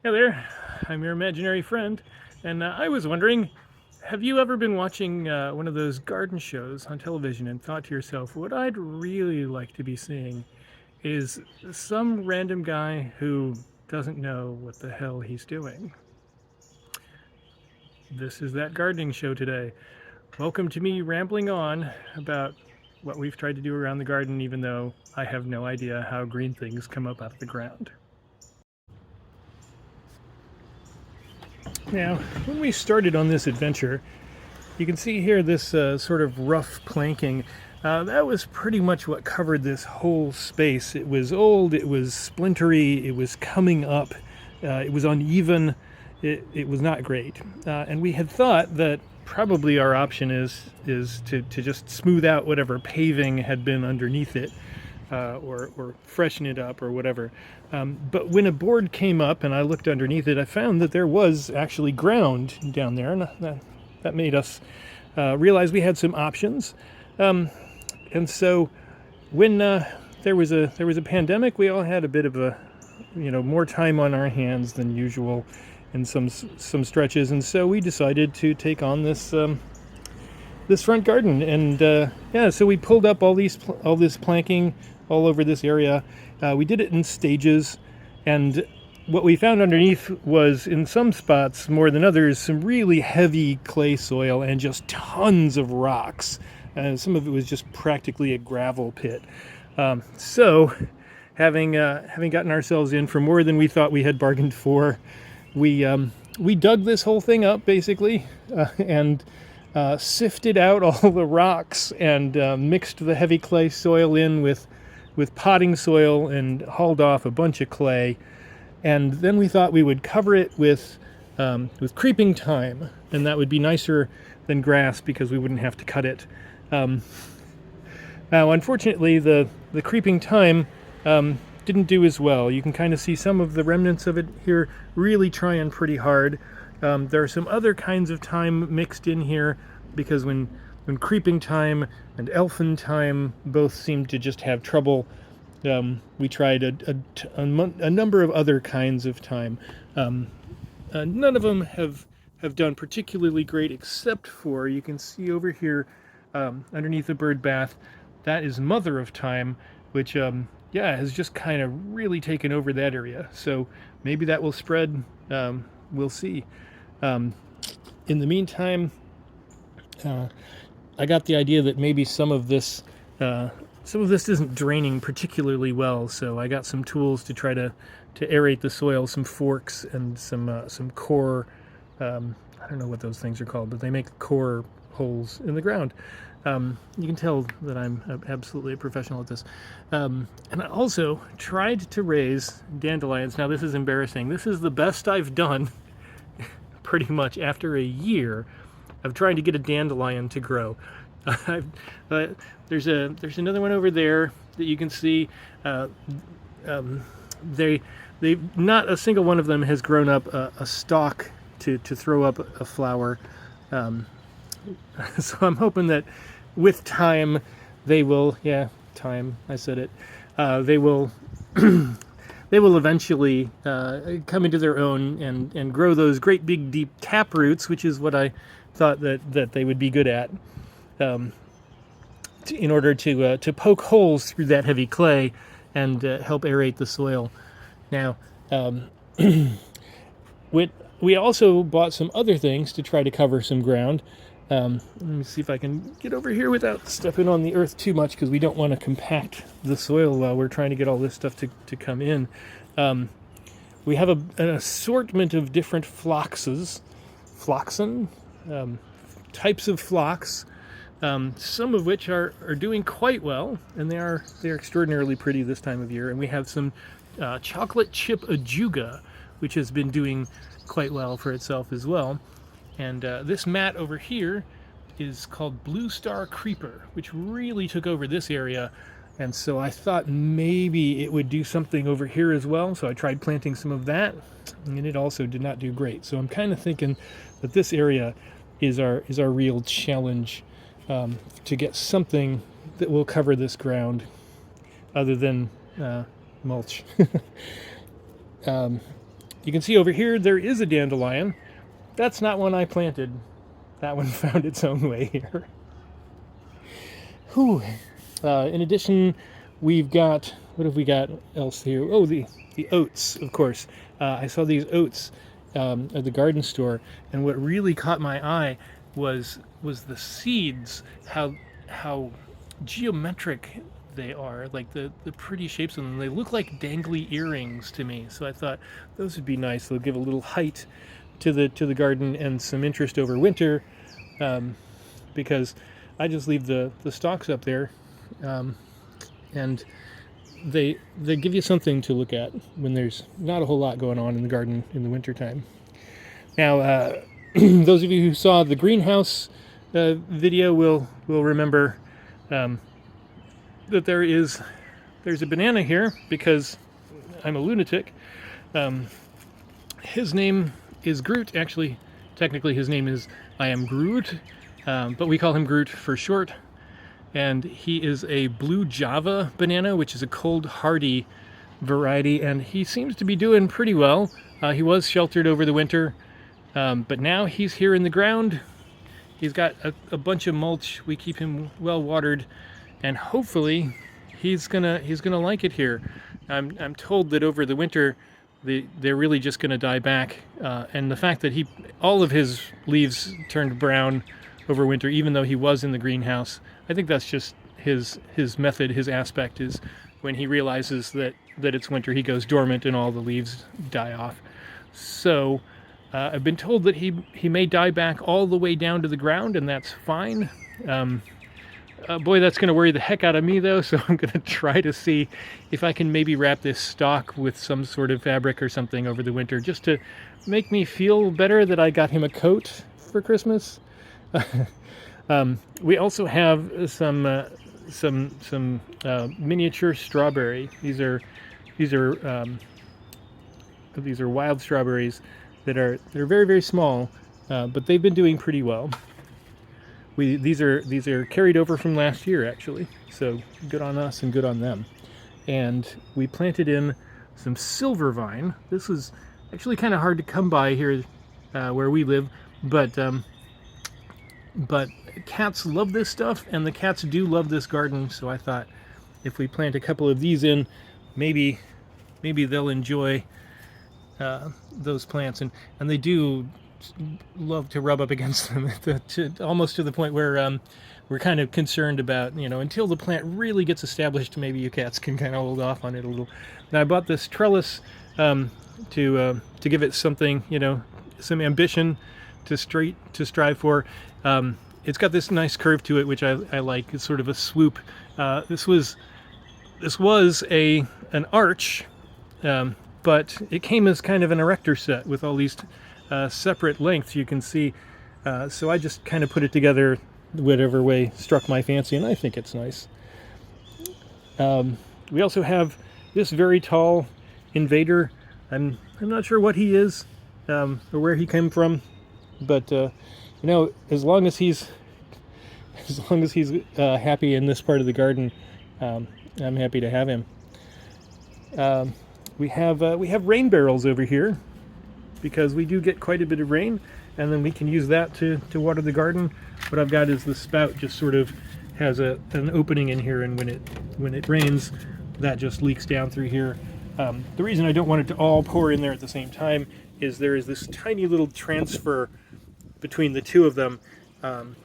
Hey there, I'm your imaginary friend, and I was wondering, have you ever been watching one of those garden shows on television and thought to yourself, what I'd really like to be seeing is some random guy who doesn't know what the hell he's doing? This is that gardening show today. Welcome to me rambling on about what we've tried to do around the garden, even though I have no idea how green things come up out of the ground. Now, when we started on this adventure, you can see here this sort of rough planking. That was pretty much what covered this whole space. It was old, it was splintery, it was coming up, it was uneven, it was not great. And we had thought that probably our option is to just smooth out whatever paving had been underneath it, or freshen it up or whatever. But when a board came up and I looked underneath it, I found that there was actually ground down there, and that made us realize we had some options. And so when there was a pandemic, we all had a bit of a more time on our hands than usual in some stretches, and so we decided to take on this front garden. And yeah, so we pulled up all this planking all over this area. We did it in stages, and what we found underneath was, in some spots more than others, some really heavy clay soil and just tons of rocks. Some of it was just practically a gravel pit. So, having gotten ourselves in for more than we thought we had bargained for, we dug this whole thing up basically, and sifted out all the rocks and mixed the heavy clay soil in with potting soil and hauled off a bunch of clay. And then we thought we would cover it with creeping thyme, and that would be nicer than grass because we wouldn't have to cut it. Um, Now, unfortunately, the creeping thyme didn't do as well. You can kind of see some of the remnants of it here, really trying pretty hard. There are some other kinds of thyme mixed in here because when creeping thyme and elfin thyme both seem to just have trouble, we tried a number of other kinds of thyme. None of them have done particularly great, except for, you can see over here, underneath the bird bath, that is mother of thyme, which yeah, has just kind of really taken over that area. So maybe that will spread. We'll see. Um, in the meantime, I got the idea that maybe some of this isn't draining particularly well. So I got some tools to try to aerate the soil, some forks and some core. I don't know what those things are called, but they make core holes in the ground. You can tell that I'm absolutely a professional at this. And I also tried to raise dandelions. Now, this is embarrassing. This is the best I've done pretty much after a year of trying to get a dandelion to grow. There's another one over there that you can see. They not a single one of them has grown up a stalk to throw up a flower. Um, so I'm hoping that with time they will, yeah, time, I said it, they will they will eventually come into their own and grow those great big deep tap roots, which is what I thought that they would be good at, in order to poke holes through that heavy clay and help aerate the soil. Now, we also bought some other things to try to cover some ground. Let me see if I can get over here without stepping on the earth too much, because we don't want to compact the soil while we're trying to get all this stuff to come in. We have an assortment of different phloxen, types of phlox, some of which are doing quite well, and they're extraordinarily pretty this time of year. And we have some chocolate chip ajuga, which has been doing quite well for itself as well. And this mat over here is called Blue Star Creeper, which really took over this area. And so I thought maybe it would do something over here as well. So I tried planting some of that, and it also did not do great. So I'm kind of thinking that this area is our real challenge, to get something that will cover this ground other than mulch. You can see over here there is a dandelion. That's not one I planted. That one found its own way here. Whew. In addition, we've got, what have we got else here? Oh, the oats, of course. I saw these oats at the garden store, and what really caught my eye was the seeds, how geometric they are, like the pretty shapes of them. They look like dangly earrings to me, so I thought those would be nice. They'll give a little height to the garden and some interest over winter, because I just leave the stalks up there, and they give you something to look at when there's not a whole lot going on in the garden in the wintertime. Now, those of you who saw the greenhouse video will remember that there's a banana here, because I'm a lunatic. His name is Groot. Actually, technically his name is I am Groot, but we call him Groot for short. And he is a blue Java banana, which is a cold hardy variety, and he seems to be doing pretty well. He was sheltered over the winter, but now he's here in the ground. He's got a bunch of mulch. We keep him well watered, and hopefully he's gonna like it here. I'm told that over the winter they're really just gonna die back, and the fact that all of his leaves turned brown over winter, even though he was in the greenhouse, I think that's just his method, his aspect is when he realizes that it's winter, he goes dormant and all the leaves die off. So I've been told that he may die back all the way down to the ground, and that's fine. Boy, that's going to worry the heck out of me, though, so I'm going to try to see if I can maybe wrap this stalk with some sort of fabric or something over the winter, just to make me feel better that I got him a coat for Christmas. We also have some miniature strawberry. These are wild strawberries they're very, very small, but they've been doing pretty well. These are carried over from last year, actually, so good on us and good on them. And we planted in some silver vine. This is actually kind of hard to come by here where we live, but cats love this stuff, and the cats do love this garden, so I thought if we plant a couple of these in, maybe they'll enjoy those plants, and they do love to rub up against them, almost to the point where we're kind of concerned about, until the plant really gets established, maybe you cats can kind of hold off on it a little. Now I bought this trellis to give it something, some ambition to strive for. It's got this nice curve to it, which I like. It's sort of a swoop. This was an arch, but it came as kind of an erector set with all these separate lengths, you can see. So I just kind of put it together whatever way struck my fancy, and I think it's nice. We also have this very tall invader. I'm not sure what he is or where he came from, but as long as he's happy in this part of the garden, I'm happy to have him. We have rain barrels over here, because we do get quite a bit of rain, and then we can use that to water the garden. What I've got is the spout just sort of has an opening in here, and when it rains, that just leaks down through here. The reason I don't want it to all pour in there at the same time is there is this tiny little transfer between the two of them.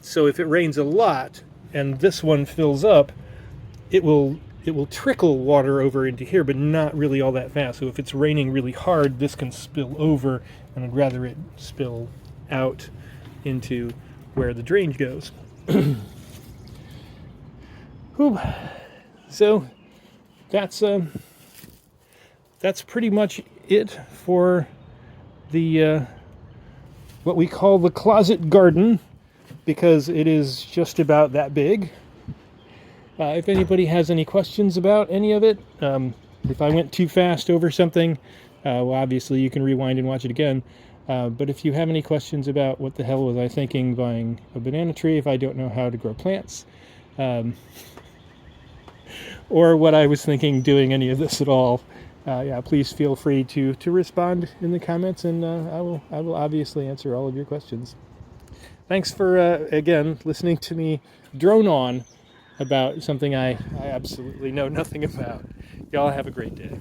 So if it rains a lot and this one fills up, it will trickle water over into here, but not really all that fast. So if it's raining really hard, this can spill over, and I'd rather it spill out into where the drain goes. So that's pretty much it for the what we call the closet garden, because it is just about that big. If anybody has any questions about any of it, if I went too fast over something, well, obviously you can rewind and watch it again. But if you have any questions about what the hell was I thinking buying a banana tree if I don't know how to grow plants, or what I was thinking doing any of this at all, yeah, please feel free to respond in the comments, and I will obviously answer all of your questions. Thanks for again listening to me drone on about something I absolutely know nothing about. Y'all have a great day.